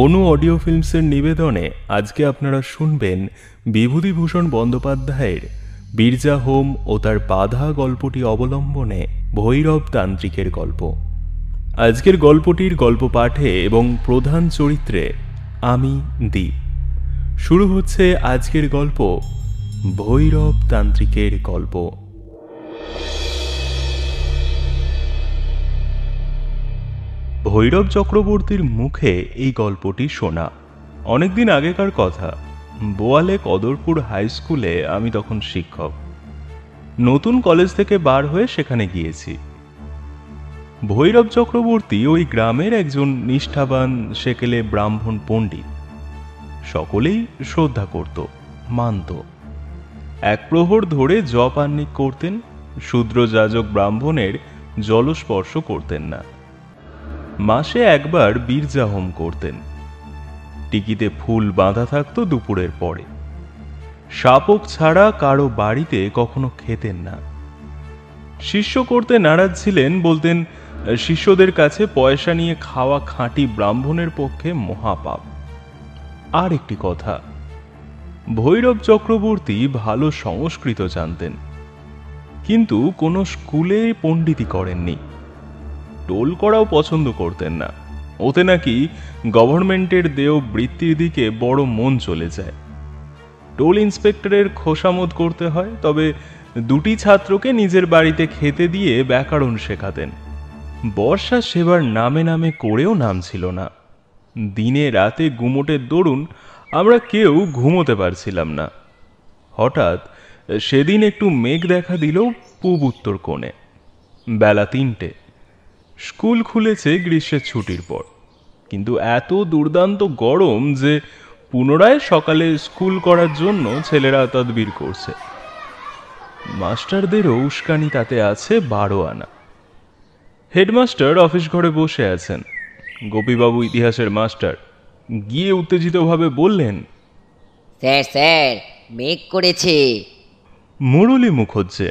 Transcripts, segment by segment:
অনু audio ফিল্মসের নিবেদনে আজকে আপনারা শুনবেন বিভূতিভূষণ বন্দ্যোপাধ্যায়ের বিরজা হোম ও তার বাধা গল্পটি অবলম্বনে ভৈরব তান্ত্রিকের গল্প। আজকের গল্পটির গল্প পাঠে এবং প্রধান চরিত্রে আমি দীপ। শুরু হচ্ছে আজকের গল্প ভৈরব তান্ত্রিকের গল্প। ভৈরব চক্রবর্তীর মুখে এই গল্পটি শোনা। অনেকদিন আগেকার কথা। বোয়ালে কদরপুর হাই স্কুলে আমি তখন শিক্ষক। নতুন কলেজ থেকে বার হয়ে সেখানে গিয়েছি। ভৈরব চক্রবর্তী ওই গ্রামের একজন নিষ্ঠাবান সেকেলে ব্রাহ্মণ পণ্ডিত। সকলেই শ্রদ্ধা করত, মানত। এক প্রহর ধরে জপ আহ্নিক করতেন। শূদ্র যাজক ব্রাহ্মণের জলস্পর্শ করতেন না। মাসে একবার বিরজা হোম করতেন। টিকিতে ফুল বাঁধা থাকতো দুপুরের পরে। শাপক ছাড়া কারো বাড়িতে কখনো খেতেন না। শিষ্য করতে নারাজ ছিলেন, বলতেন শিষ্যদের কাছে পয়সা নিয়ে খাওয়া খাঁটি ব্রাহ্মণের পক্ষে মহাপাপ। আর একটি কথা, ভৈরব চক্রবর্তী ভালো সংস্কৃত জানতেন, কিন্তু কোনো স্কুলে পণ্ডিতি করেননি। টোল করাও পছন্দ করতেন না। ওতে নাকি গভর্নমেন্টের দেয় বৃত্তির দিকে বড় মন চলে যায়। টোল ইন্সপেক্টরের খোসামত করতে হয়, তবে দুটি ছাত্রকে নিজের বাড়িতে খেতে দিয়ে ব্যাকরণ শেখাতেন। বর্ষা সেবার নামে নামে করেও নাম ছিল না। দিনে রাতে গুমোটের দরুন আমরা কেউ ঘুমোতে পারছিলাম না। হঠাৎ সেদিন একটু মেঘ দেখা দিল পূব উত্তর কোণে। বেলা ৩টে। স্কুল খুলেছে গ্রীষ্মের ছুটির পর, কিন্তু এত দুর্দান্ত গরম যে পুনরায় সকালে স্কুল করার জন্য ছেলেরা তদবির করছে। মাস্টারদেরও উস্কানি তাতে আছে 12 আনা। হেডমাস্টার অফিস ঘরে বসে আছেন। গোপীবাবু ইতিহাসের মাস্টার গিয়ে উত্তেজিতভাবে বললেন, স্যার স্যার, মেঘ করেছে। মুরলী মুখুজ্জে,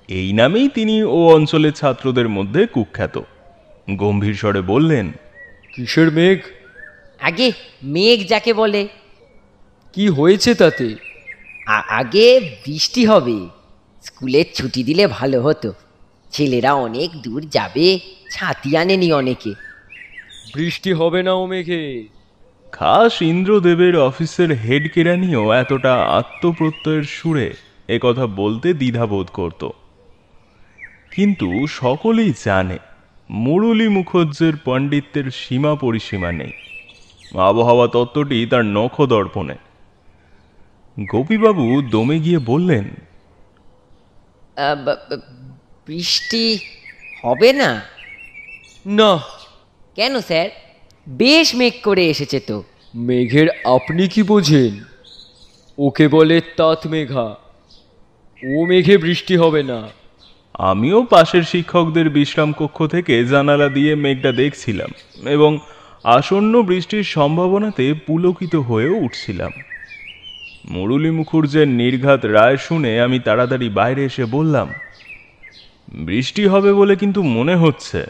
এই নামেই তিনি ও অঞ্চলের ছাত্রদের মধ্যে কুখ্যাত, গম্ভীর স্বরে বললেন, কিসের মেঘ? আগে মেঘ যাকে বলে। কি হয়েছে তাতে? আগে বৃষ্টি হবে। স্কুলের ছুটি দিলে ভালো হতো। ছেলেরা অনেক দূর যাবে, ছাতি আনেনি অনেকে। বৃষ্টি হবে না ও মেঘে। খাস ইন্দ্রদেবের অফিসের হেড কেরানিও এতটা আত্মপ্রত্যয়ের সুরে একথা বলতে দ্বিধাবোধ করত। কিন্তু সকলেই জানে মুরলী মুখুজ্জের পণ্ডিত্যের সীমা পরিসীমা নেই। আবহাওয়া তত্ত্বটি তার নখ দর্পণে। গোপীবাবু দমে গিয়ে বললেন, বৃষ্টি হবে না? না। কেন স্যার? বেশ মেঘ করে এসেছে তো। মেঘের আপনি কি বোঝেন? ওকে বলে তাত মেঘা। ও মেঘে বৃষ্টি হবে না। আমিও পাশের শিক্ষকদের বিশ্রাম কক্ষ থেকে জানালা দিয়ে মেঘটা দেখছিলাম এবং আসন্ন বৃষ্টির সম্ভাবনাতে পুলকিত হয়েও উঠছিলাম। মুরলী মুখুজ্জের নির্ঘাত রায় শুনে আমি তাড়াতাড়ি বাইরে এসে বললাম, বৃষ্টি হবে বলে কিন্তু মনে হচ্ছে।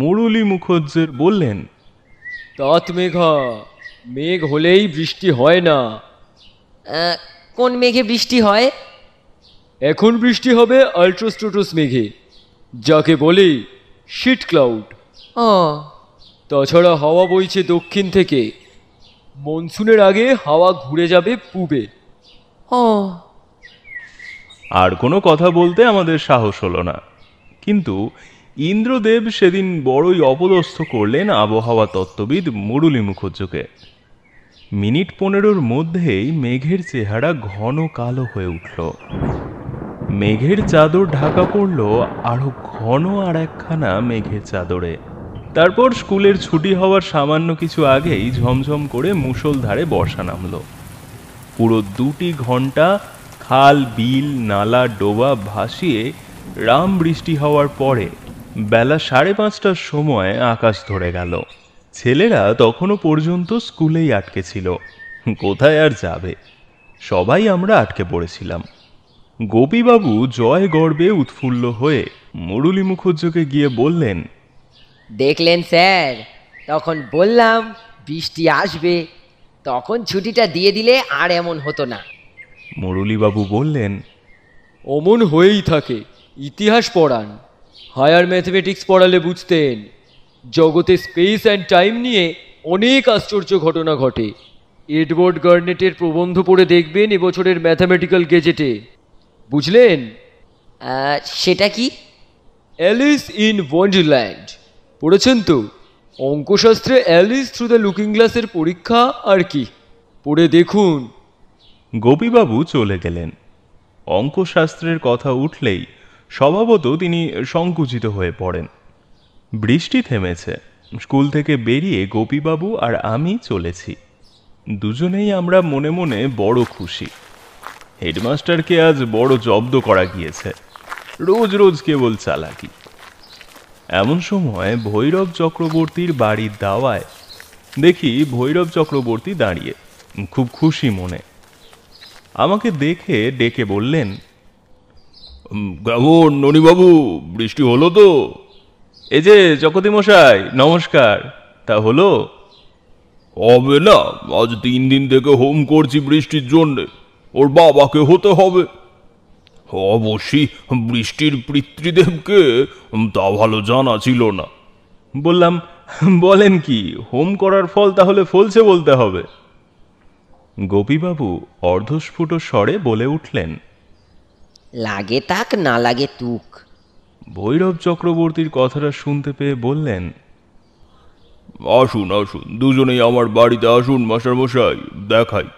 মুরলী মুখুজ্জের বললেন, তাত মেঘা। মেঘ হলেই বৃষ্টি হয় না। কোন মেঘে বৃষ্টি হয়? এখন বৃষ্টি হবে আল্ট্রোস্ট্রোটোস মেঘে, যাকে বলে শিট ক্লাউড। ও, তাছাড়া হাওয়া বইছে দক্ষিণ থেকে। মনসুনের আগে হাওয়া ঘুরে যাবে পূবে। ও। আর কোনো কথা বলতে আমাদের সাহস হলো না। কিন্তু ইন্দ্রদেব সেদিন বড়ই অপদস্থ করলেন আবহাওয়া তত্ত্ববিদ মুরলী মুখুজ্জকে। মিনিট 15-র মধ্যেই মেঘের চেহারা ঘন কালো হয়ে উঠল। মেঘের চাদর ঢাকা পড়ল আরো ঘন আর একখানা মেঘের চাদরে। তারপর স্কুলের ছুটি হওয়ার সামান্য কিছু আগেই ঝমঝম করে মুষলধারে বর্ষা নামল। পুরো 2 ঘন্টা খাল, বিল, নালা, ডোবা ভাসিয়ে রাম বৃষ্টি হওয়ার পরে বেলা 5:30টার সময় আকাশ ধরে গেল। ছেলেরা তখনও পর্যন্ত স্কুলেই আটকে ছিল। কোথায় আর যাবে? সবাই আমরা আটকে পড়েছিলাম। গোপীবাবু জয় গর্বে উৎফুল্ল হয়ে মুরলী মুখুজ্জকে গিয়ে বললেন, দেখলেন স্যার, তখন বললাম বৃষ্টি আসবে, তখন ছুটিটা দিয়ে দিলে আর এমন হতো না। মুরলীবাবু বললেন, অমন হয়েই থাকে। ইতিহাস পড়ান, হায়ার ম্যাথমেটিক্স পড়ালে বুঝতেন জগতে স্পেস অ্যান্ড টাইম নিয়ে অনেক আশ্চর্য ঘটনা ঘটে। এডওয়ার্ড গার্নেটের প্রবন্ধ পড়ে দেখবেন এবছরের ম্যাথামেটিক্যাল গেজেটে। বুঝলেন? সেটা কি? অ্যালিস ইন ওয়ান্ডারল্যান্ড পড়েছেন তো? অঙ্কশাস্ত্রে অ্যালিস থ্রু দ্য লুকিং গ্লাসের পরীক্ষা আর কি। পড়ে দেখুন। গোপীবাবু চলে গেলেন। অঙ্কশাস্ত্রের কথা উঠলেই স্বভাবত তিনি সংকুচিত হয়ে পড়েন। বৃষ্টি থেমেছে। স্কুল থেকে বেরিয়ে গোপীবাবু আর আমি চলেছি। দুজনেই আমরা মনে মনে বড় খুশি। হেডমাস্টারকে আজ বড় জব্দ করা গিয়েছে। রোজ রোজ কেবল চালাকি। এমন সময় ভৈরব চক্রবর্তীর বাড়ির দাওয়ায় দেখি ভৈরব চক্রবর্তী দাঁড়িয়ে, খুব খুশি মনে। আমাকে দেখে ডেকে বললেন, কেমন ননিবাবু, বৃষ্টি হলো তো? এই যে চকতি মশাই, নমস্কার। তা হলো? হবে না, আজ 3 দিন থেকে হোম করছি বৃষ্টির জন্যে। ওর বাবাকে হতে হবে। অবশ্যই বৃষ্টির পিতৃদেবকে তা ভালো জানা ছিল না। বললাম, বলেন কি, হোম করার ফল তাহলে ফলছে বলতে হবে। গোপীবাবু অর্ধস্ফুট স্বরে বলে উঠলেন, লাগে তাক না লাগে তুক। ভৈরব চক্রবর্তীর কথাটা শুনতে পেয়ে বললেন, আসুন আসুন, দুজনেই আমার বাড়িতে আসুন মাস্টারমশাই, দেখাই।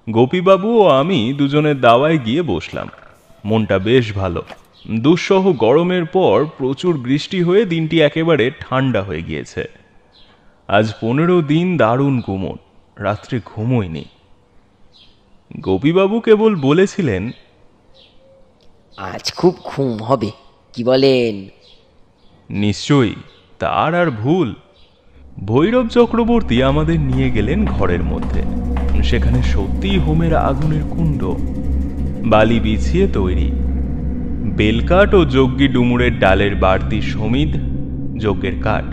গোপীবাবু ও আমি দুজনের দাওয়ায় গিয়ে বসলাম। মনটা বেশ ভালো। দুঃসহ গরমের পর প্রচুর বৃষ্টি হয়ে দিনটি একেবারে ঠান্ডা হয়ে গিয়েছে। আজ 15 দিন দারুণ গুমোট, রাত্রে ঘুমোয়নি। গোপীবাবু কেবল বলেছিলেন, আজ খুব ঘুম হবে, কি বলেন? নিশ্চয়ই, তার আর ভুল। ভৈরব চক্রবর্তী আমাদের নিয়ে গেলেন ঘরের মধ্যে। সেখানে সত্যিই হোমের আগুনের কুণ্ড, বালি বিছিয়ে তৈরি। বেলকাঠ ও যজ্ঞী ডুমুরের ডালের বাড়তি সমিধ, যজ্ঞের কাঠ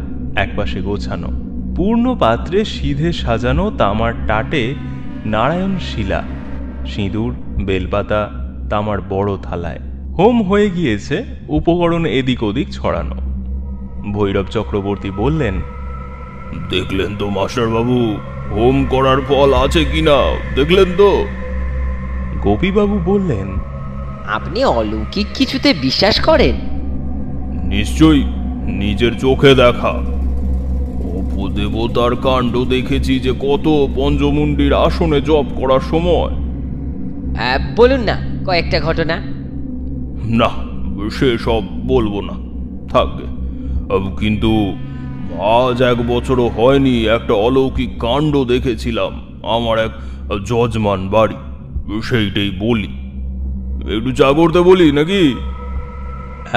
একপাশে গোছানো। পূর্ণ পাত্রে সিধে সাজানো তামার টাটে নারায়ণ শিলা, সিঁদুর, বেলপাতা তামার বড় থালায়। হোম হয়ে গিয়েছে, উপকরণ এদিক ওদিক ছড়ানো। ভৈরব চক্রবর্তী বললেন, দেখলেন তো মাস্টারবাবু, হোম করার ফল আছে কিনা দেখলেন তো? গোপীবাবু বললেন, আপনি অলৌকিক কিছুতে বিশ্বাস করেন? নিশ্চয়ই, নিজের চোখে দেখা। অপদেবতার কাণ্ড দেখেছি যে কত পঞ্চমুণ্ডির আসনে জপ করার সময়। বলুন না কয়েকটা ঘটনা। না, সে সব বলবো না, থাকবে। কিন্তু আজ 1 বছরও হয়নি একটা অলৌকিক কাণ্ড দেখেছিলাম আমার এক যজমান বাড়ি। সেইটাই বলি, একটু চা করতে বলি নাকি?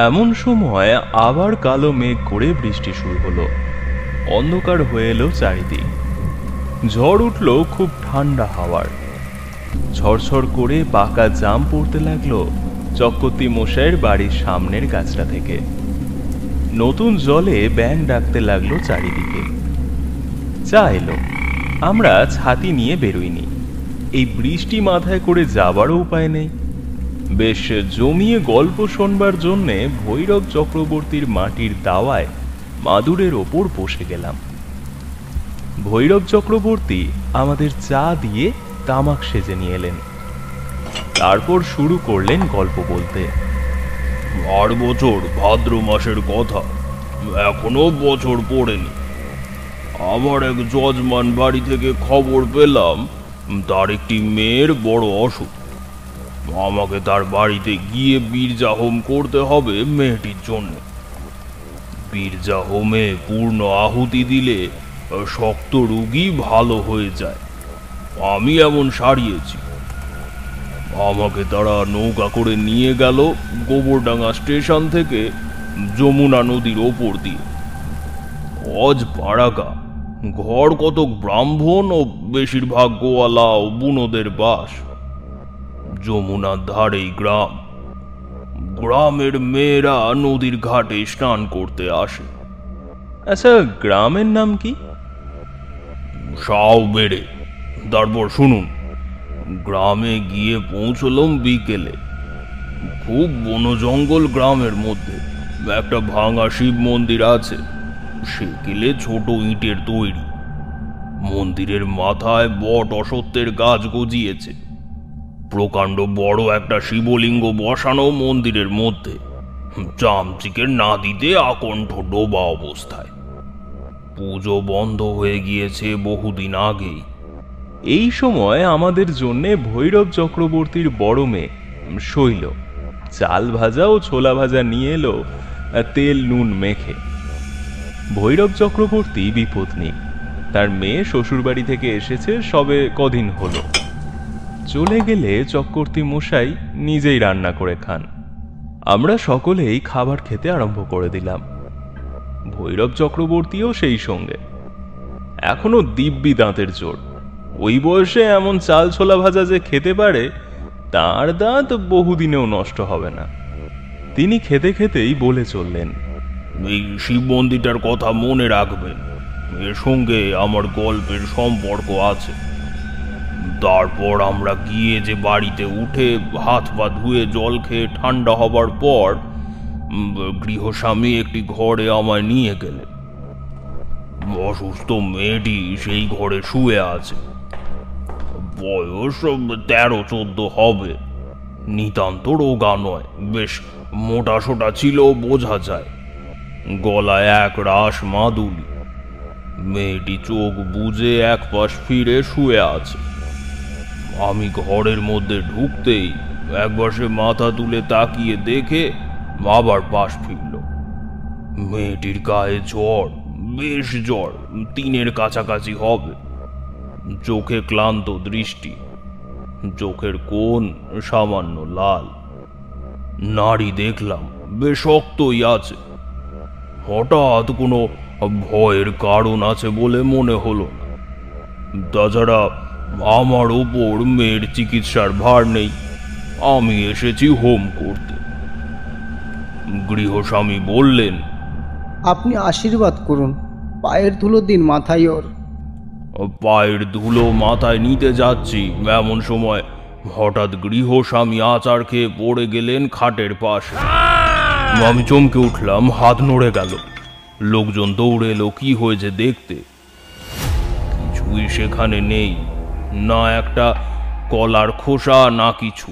এমন সময় আবার কালো মেঘ করে বৃষ্টি শুরু হলো। অন্ধকার হয়ে এলো চারিদিক। ঝড় উঠল খুব ঠান্ডা হাওয়ার। ঝরঝর করে পাকা জাম পড়তে লাগলো চক্রবর্তী মশাইয়ের বাড়ির সামনের গাছটা থেকে। নতুন জলে ব্যাঙ ডাকতে লাগলো চারিদিকে। চা এলো। আমরা ছাতি নিয়ে বেরোইনি। এই বৃষ্টি মাথায় করে যাবারও উপায় নেই। বেশ জমিয়ে গল্প শোনবার জন্যে ভৈরব চক্রবর্তীর মাটির দাওয়ায় মাদুরের ওপর বসে গেলাম। ভৈরব চক্রবর্তী আমাদের চা দিয়ে তামাক সেজে নিয়ে এলেন। তারপর শুরু করলেন গল্প বলতে। 8 বছর ভাদ্র মাসের কথা, এখনো বছর পড়েনি। আমার এক যজমান বাড়ি থেকে খবর পেলাম তার একটি মেয়ের বড় অসুখ। আমাকে তার বাড়িতে গিয়ে বীরজা হোম করতে হবে মেয়েটির জন্য। বীরজা হোমে পূর্ণ আহুতি দিলে শক্ত রোগী ভালো হয়ে যায়। আমি এমন সারিয়েছি। আমাকে তারা নৌকা করে নিয়ে গেল গোবরডাঙ্গা স্টেশন থেকে যমুনা নদীর ওপর দিয়ে। অজ পাড়াগা, ঘর কতক ব্রাহ্মণ ও বেশিরভাগ গোয়ালা ও বুনোদের বাস। যমুনার ধারেই গ্রাম। গ্রামের মেয়েরা নদীর ঘাটে স্নান করতে আসে। আচ্ছা, গ্রামের নাম কি? সাও বেড়ে। তারপর শুনুন, গ্রামে গিয়ে পৌঁছলাম বিকেলে। খুব বন জঙ্গল গ্রামের মধ্যে। একটা ভাঙা শিব মন্দির আছে, সেকেলে ছোট ইটের তৈরি। মন্দিরের মাথায় বট অসত্যের গাছ গজিয়েছে। প্রকাণ্ড বড় একটা শিবলিঙ্গ বসানো মন্দিরের মধ্যে, চামচিকের নাদিতে আকণ্ঠ ডোবা অবস্থায়। পুজো বন্ধ হয়ে গিয়েছে বহুদিন আগেই। এই সময় আমাদের জন্যে ভৈরব চক্রবর্তীর বড় মেয়ে শৈল চাল ভাজা ও ছোলা ভাজা নিয়ে এলো, তেল নুন মেখে। ভৈরব চক্রবর্তী বিপত্নী, তার মেয়ে শ্বশুরবাড়ি থেকে এসেছে সবে কদিন হলো। চলে গেলে চক্রবর্তী মশাই নিজেই রান্না করে খান। আমরা সকলেই খাবার খেতে আরম্ভ করে দিলাম, ভৈরব চক্রবর্তীও সেই সঙ্গে। এখনো দিব্যি দাঁতের জোর। ওই বয়সে এমন চাল ছোলা ভাজা যে খেতে পারে, তার দাঁত বহুদিনেও নষ্ট হবে না। তিনি খেতে খেতেই বলে চললেন, এই শিব মন্দিরটার কথা মনে রাখবেন, এর সঙ্গে আমার গল্পের সম্পর্ক আছে। তারপর আমরা গিয়ে যে বাড়িতে উঠে হাত পা ধুয়ে জল খেয়ে ঠান্ডা হবার পর গৃহস্বামী একটি ঘরে আমায় নিয়ে গেলেন। অসুস্থ মেয়েটি সেই ঘরে শুয়ে আছে। বয়স 13-14 হবে। নিতান্ত রোগা নয়, বেশ মোটা সোটা ছিল বোঝা যায়। গলায় এক রাশ মাদুলি। মেয়েটি চোখ বুজে এক পাশ ফিরে শুয়ে আছে। আমি ঘরের মধ্যে ঢুকতেই একবার সে মাথা তুলে তাকিয়ে দেখে আবার পাশ ফিরল। মেয়েটির গায়ে জ্বর, বেশ জ্বর, 3-এর কাছাকাছি হবে। চোখে ক্লান্ত দৃষ্টি, চোখের কোণ সামান্য লাল। নাড়ি দেখলাম বেশ শক্তই আছে। হঠাৎ কোনো ভয়ের কারণ আছে বলে মনে হলো না। তাছাড়া আমার ওপর মেয়ের চিকিৎসার ভার নেই, আমি এসেছি হোম করতে। গৃহস্বামী বললেন, আপনি আশীর্বাদ করুন, পায়ের ধুলো দিন মাথায় ওর। পায়ের ধুলো মাথায় নিতে যাচ্ছি, এমন সময় হঠাৎ গৃহস্বামী আচার খেয়ে পড়ে গেলেন খাটের পাশে। আমি চমকে উঠলাম, হাত নড়ে গেল। লোকজন দৌড়ে এলো কি হয়েছে দেখতে। কিছুই সেখানে নেই, না একটা কলার খোসা না কিছু।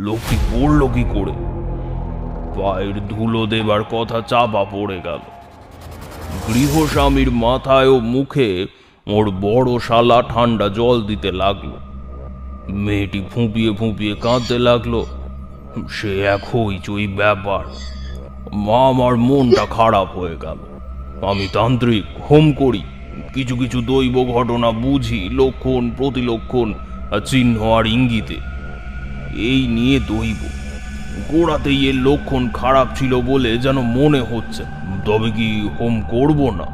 লোকটি পড়ল কি করে? পায়ের ধুলো দেবার কথা চাপা পড়ে গেল। গৃহস্বামীর মাথায় ও মুখে ওর বড় শালা ঠান্ডা জল দিতে লাগলো। মেয়েটি ফুঁপিয়ে ফুঁপিয়ে কাঁদতে লাগলো। সে এক হইচই ব্যাপার। আমার মনটা খারাপ হয়ে গেল। আমি তান্ত্রিক, হোম করি, কিছু কিছু দৈব ঘটনা বুঝি, লক্ষণ প্রতিলক্ষণ, চিহ্ন আর ইঙ্গিতে। এই নিয়ে দৈব গোড়াতেই এর লক্ষণ খারাপ ছিল বলে যেন মনে হচ্ছে। তবে কি হোম করব না?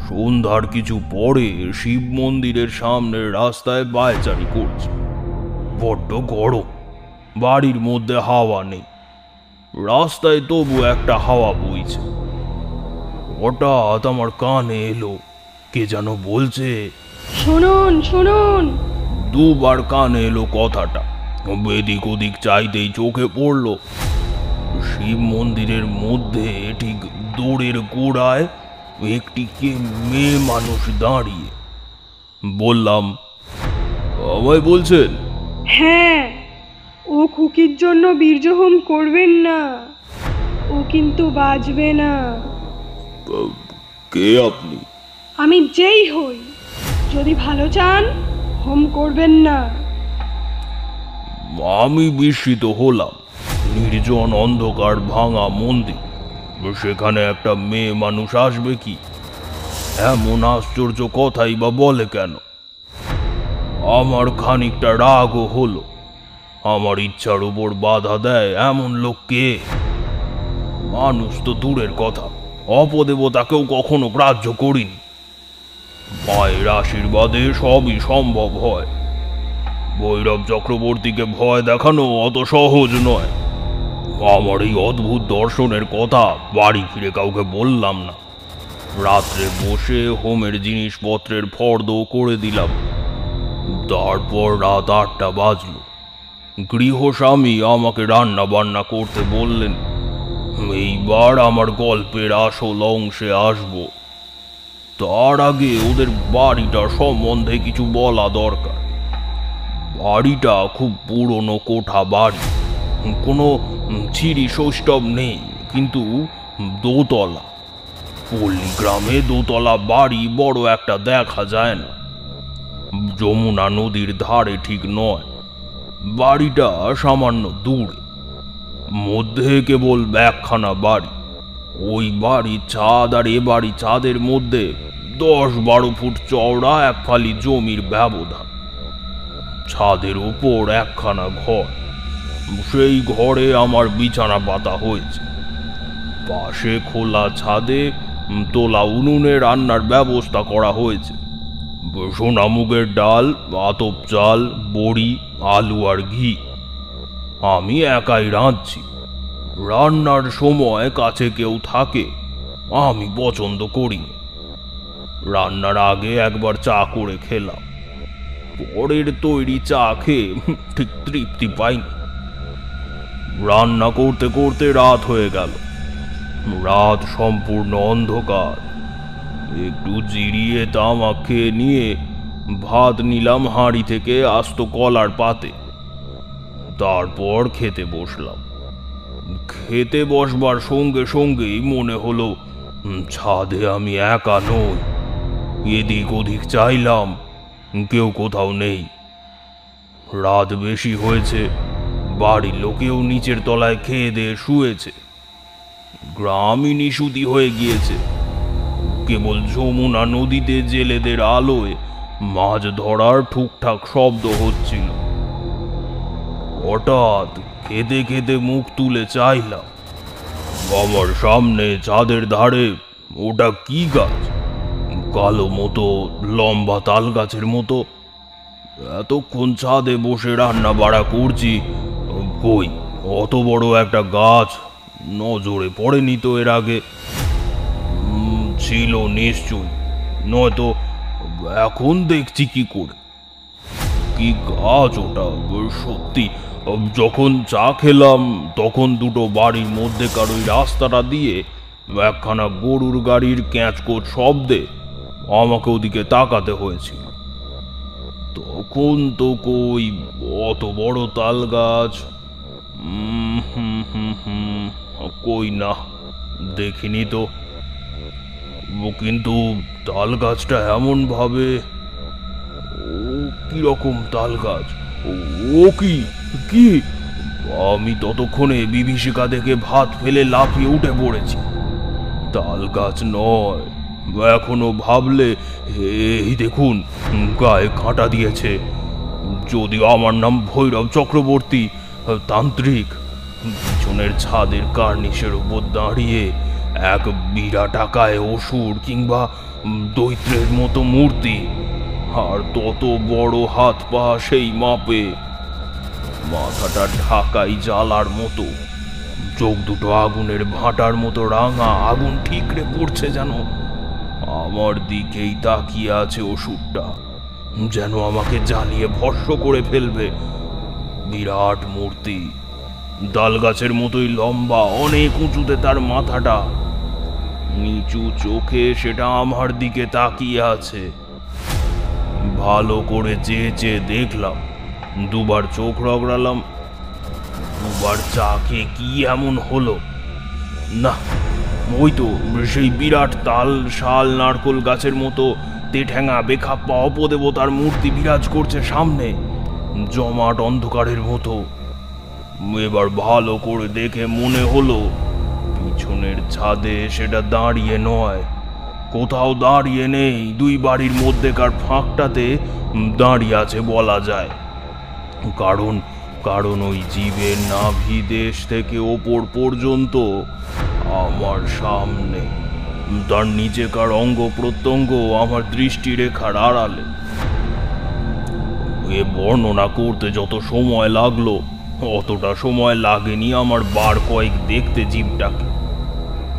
সন্ধ্যার কিছু পরে শিব মন্দিরের সামনের রাস্তায় পায়চারি করছি। বড্ড গরম, বাড়ির মধ্যে হাওয়া নেই। রাস্তায় তবু একটা হাওয়া বইছে। হঠাৎ আমার কানে এলো কে যেন বলছে, শুনুন শুনুন। দুবার কানে এলো কথাটা। এদিক ওদিক চাইতেই চোখে পড়ল শিব মন্দিরের মধ্যে ঠিক দৌড়ের গোড়ায় একটি কে মেয়ে মানুষ দাঁড়িয়ে। বললাম, আমায় বলছেন? হ্যাঁ, ও খুকির জন্য বীর্যহোম করবেন না, ও কিন্তু বাঁচবে না। কে আপনি? আমি যেই হই, যদি ভালো চান হোম করবেন না। আমি বিস্মিত হলাম। নির্জন অন্ধকার ভাঙা মন্দির, সেখানে একটা মেয়ে মানুষ আসবে কি? এমন আশ্চর্য কথাই বা বলে কেন? আমার খানিকটা রাগও হলো। আমার ইচ্ছার উপর বাধা দেয় এমন লোক কে? মানুষ তো দূরের কথা, অপদেবতাকেও কখনো গ্রাহ্য করিনি। মায়ের আশীর্বাদে সবই সম্ভব হয়। ভৈরব চক্রবর্তীকে ভয় দেখানো অত সহজ নয়। আমার এই অদ্ভুত দর্শনের কথা বাড়ি ফিরে কাউকে বললাম না। রাত্রে বসে হোমের জিনিসপত্রের ফর্দ করে দিলাম। তারপর রাত 8টা বাজলো। গৃহস্বামী আমাকে রান্না বান্না করতে বললেন। এইবার আমার গল্পের আসল অংশে আসব। তার আগে ওদের বাড়িটা সম্বন্ধে কিছু বলা দরকার। বাড়িটা খুব পুরনো কোঠা বাড়ি, কোনো ছিরি সৌষ্ঠব নেই, কিন্তু দোতলা। পল্লী গ্রামে দোতলা বাড়ি বড় একটা দেখা যায় না। যমুনা নদীর ধারে ঠিক নয়, বাড়িটা সামান্য দূরে। মধ্যে কেবল একখানা বাড়ি। ওই বাড়ির ছাদ আর এ বাড়ি ছাদের মধ্যে 10-12 ফুট চওড়া এক ফালি জমির ব্যবধান। ছাদের উপর একখানা ঘর, সেই ঘরে আমার বিছানা পাতা হয়েছে। পাশে খোলা ছাদে তোলা উনুনে রান্নার ব্যবস্থা করা হয়েছে। সোনামুগের ডাল, আতপ চাল, বড়ি, আলু আর ঘি। আমি একাই রাঁধছি। রান্নার সময় কাছে কেউ থাকে আমি পছন্দ করি। রান্নার আগে একবার চা করে খেলাম। পরের তৈরি চা খেয়ে ঠিক তৃপ্তি পাইনি। রান্না করতে করতে রাত হয়ে গেল। রাত সম্পূর্ণ অন্ধকার। একটু জিরিয়ে তামাক খেয়ে নিয়ে ভাত নিলাম হাঁড়ি থেকে আস্ত কলার পাতে। তারপর খেতে বসলাম। খেতে বসবার সঙ্গে সঙ্গেই মনে হলো ছাদে আমি একা নই। এদিক ওদিক চাইলাম, কেউ কোথাও নেই। রাত বেশি হয়েছে, বাড়ির লোকেও নিচের তলায় খেয়ে দিয়ে শুয়েছে। গ্রামই নিশুতি হয়ে গিয়েছে। কেবল যমুনা নদীতে জেলেদের আলোয় মাছ ধরার ঠুকঠাক শব্দ হচ্ছিল। হঠাৎ খেতে খেতে মুখ তুলে চাইলাম। আমার সামনে ছাদের ধারে ওটা কি গাছ? কালো মতো, লম্বা তাল গাছের মতো। এতক্ষণ ছাদে বসে রান্না বাড়া করছি, কই অত বড় একটা গাছ নজরে পড়েনি তো এর আগে। ছিল নিশ্চয়, নয়তো এখন দেখছি কি করে। কি গাছ ওটা সত্যি! যখন চা খেলাম তখন দুটো বাড়ির মধ্যেকার ওই রাস্তাটা দিয়ে একখানা গরুর গাড়ির ক্যাঁচকোট শব্দে আমাকে ওদিকে তাকাতে হয়েছিল। তখন তো কই অত বড় তাল গাছ, কই না, দেখিনি তো। কিন্তু তাল গাছটা এমন ভাবে, ও কিরকম তাল গাছ? ও কি কি আমি ততক্ষণে বিভীষিকা দেখে ভাত ফেলে লাফিয়ে উঠে পড়েছি। তাল গাছ নয়, এখনো ভাবলে এই দেখুন গায়ে কাঁটা দিয়েছে। যদিও আমার নাম ভৈরব চক্রবর্তী, তান্ত্রিক। পিছনের ছাদের কার্নিশের উপর দাঁড়িয়ে এক বিরাটাকায় অসুর কিংবা দৈত্রের মতো মূর্তি, আর তত বড় হাত পা সেই মাপে। মাথাটা ঢাকাই জ্বালার মতো, চোখ দুটো আগুনের ভাঁটার মতো রাঙা, আগুন ঠিকরে পড়ছে যেন। আমার দিকেই তাকিয়ে আছে অসুরটা, যেন আমাকে জ্বালিয়ে ভস্ম করে ফেলবে। বিরাট মূর্তি, ডাল গাছের মতোই লম্বা, অনেক উঁচুতে তার মাথাটা। নিচু চোখে সেটা আমার দিকে তাকিয়ে আছে। ভালো করে চেয়ে চেয়ে দেখলাম, দুবার চোখ রগড়ালাম। দুবার চা খেয়ে কি এমন হলো? না, ওই তো সেই বিরাট তাল শাল নারকোল গাছের মতো তেঠ্যাঙা বেখাপ্পা অপদেবতার মূর্তি বিরাজ করছে সামনে, জমাট অন্ধকারের মতো। এবার ভালো করে দেখে মনে হলো পিছনের ছাদে সেটা দাঁড়িয়ে নয়, কোথাও দাঁড়িয়ে নেই, দুই বাড়ির মধ্যেকার ফাঁকটাতে দাঁড়িয়ে আছে বলা যায়। কারণ ওই জীবের নাভি দেশ থেকে ওপর পর্যন্ত আমার সামনে, তার নিচেকার অঙ্গ প্রত্যঙ্গ আমার দৃষ্টিরেখার আড়ালে। এ বর্ণনা করতে যত সময় লাগলো অতটা সময় লাগেনি আমার বার কয়েক দেখতে জীবটাকে।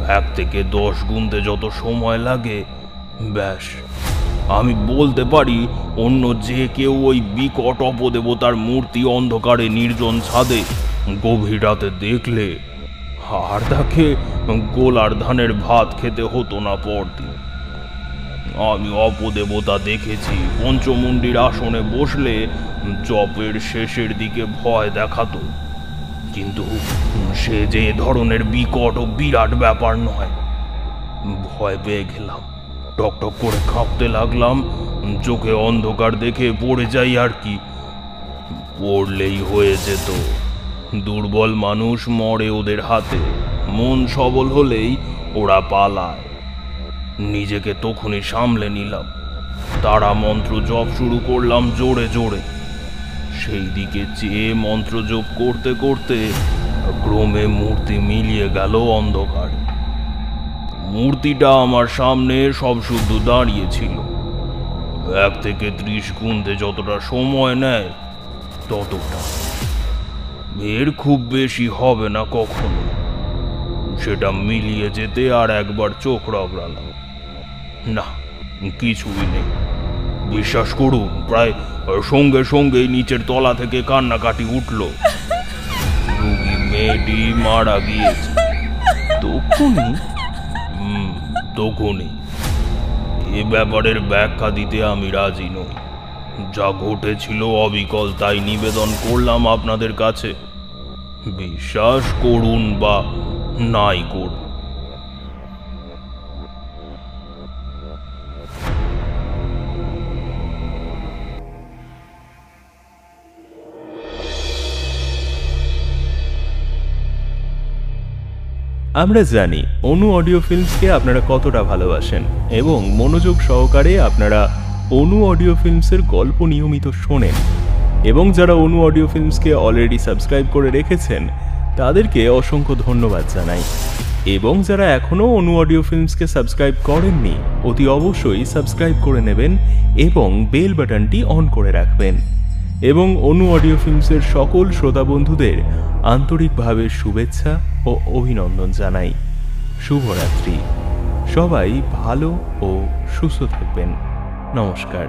1 থেকে 10 গুনতে যত সময় লাগে, ব্যাস আমি বলতে পারি অন্য যে কেউ ওই বিকট অপদেবতার মূর্তি অন্ধকারে নির্জন ছাদে গভীর রাতে দেখলে আর তাকে গোলার ধানের ভাত খেতে হতো না পরদিন। আমি অপদেবতা দেখেছি পঞ্চমুণ্ডির আসনে বসলে জপের শেষের দিকে ভয় দেখাতো, কিন্তু সে যে ধরনের বিকট ও বিরাট ব্যাপার নয়। ভয় পেয়ে গেলাম, টকটক করে কাঁপতে লাগলাম, চোখে অন্ধকার দেখে পড়ে যাই আর কি। পড়লেই হয়ে যেত। দুর্বল মানুষ মরে ওদের হাতে, মন সবল হলেই ওরা পালায়। নিজেকে তখনই সামলে নিলাম, তারা মন্ত্র জপ শুরু করলাম জোরে জোরে। সেই দিকে চেয়ে মন্ত্র জপ করতে করতে ক্রমে মূর্তি মিলিয়ে গেল অন্ধকারে। মূর্তিটা আমার সামনে সব শুদ্ধ দাঁড়িয়েছিল। 1 থেকে 30 গুনতে যতটা সময় নেয় ততটা, এর খুব বেশি হবে না কখনো। সেটা মিলিয়ে যেতে আর একবার চোখ রগড়ালাম, না কিছুই নেই। বিশ্বাস করুন, প্রায় সঙ্গে সঙ্গেই নিচের তলা থেকে কান্নাকাটি উঠল। রুগী মেয়েটি মারা গিয়েছে। তখনই এ ব্যাপারের ব্যাখ্যা দিতে আমি রাজি নই। যা ঘটেছিল অবিকল তাই নিবেদন করলাম আপনাদের কাছে। বিশ্বাস করুন বা নাই করুন। আমরা জানি অনু অডিও ফিল্মসকে আপনারা কতটা ভালোবাসেন এবং মনোযোগ সহকারে আপনারা অনু অডিও ফিল্মসের গল্প নিয়মিত শোনেন, এবং যারা অনু অডিও ফিল্মসকে অলরেডি সাবস্ক্রাইব করে রেখেছেন তাদেরকে অসংখ্য ধন্যবাদ জানাই। এবং যারা এখনও অনু অডিও ফিল্মসকে সাবস্ক্রাইব করেননি অতি অবশ্যই সাবস্ক্রাইব করে নেবেন এবং বেল বাটনটি অন করে রাখবেন। এবং অনু অডিও ফিল্মসের সকল শ্রোতা বন্ধুদের আন্তরিকভাবে শুভেচ্ছা ও অভিনন্দন জানাই। শুভরাত্রি। সবাই ভালো ও সুস্থ থাকবেন। নমস্কার।